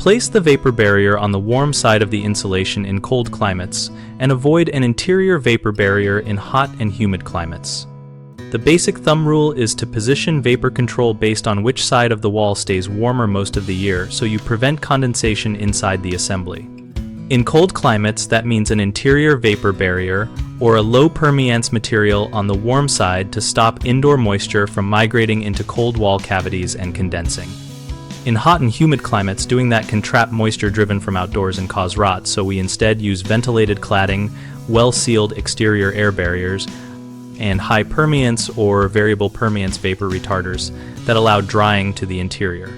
Place the vapor barrier on the warm side of the insulation in cold climates, and avoid an interior vapor barrier in hot and humid climates. The basic thumb rule is to position vapor control based on which side of the wall stays warmer most of the year, so you prevent condensation inside the assembly. In cold climates, that means an interior vapor barrier or a low permeance material on the warm side to stop indoor moisture from migrating into cold wall cavities and condensing. In hot and humid climates, doing that can trap moisture driven from outdoors and cause rot, so we instead use ventilated cladding, well-sealed exterior air barriers, and high permeance or variable permeance vapor retarders that allow drying to the interior.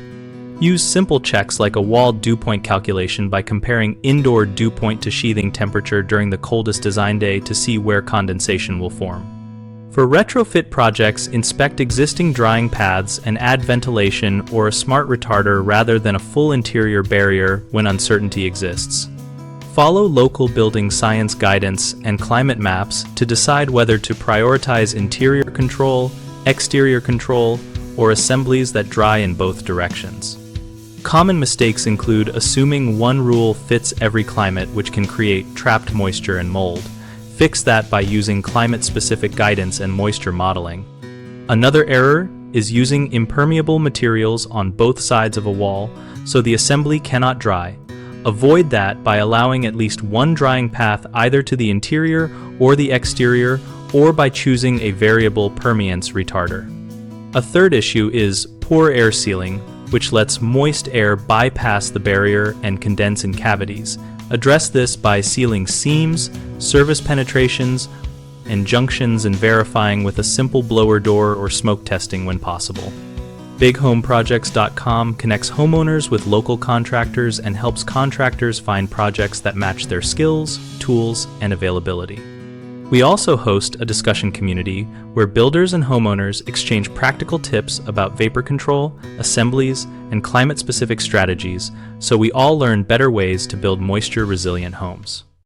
Use simple checks like a wall dew point calculation by comparing indoor dew point to sheathing temperature during the coldest design day to see where condensation will form. For retrofit projects, inspect existing drying paths and add ventilation or a smart retarder rather than a full interior barrier when uncertainty exists. Follow local building science guidance and climate maps to decide whether to prioritize interior control, exterior control, or assemblies that dry in both directions. Common mistakes include assuming one rule fits every climate, which can create trapped moisture and mold. Fix that by using climate-specific guidance and moisture modeling. Another error is using impermeable materials on both sides of a wall so the assembly cannot dry. Avoid that by allowing at least one drying path either to the interior or the exterior, or by choosing a variable permeance retarder. A third issue is poor air sealing, which lets moist air bypass the barrier and condense in cavities. Address this by sealing seams, surface penetrations, and junctions, and verifying with a simple blower door or smoke testing when possible. BigHomeProjects.com connects homeowners with local contractors and helps contractors find projects that match their skills, tools, and availability. We also host a discussion community where builders and homeowners exchange practical tips about vapor control, assemblies, and climate-specific strategies, so we all learn better ways to build moisture-resilient homes.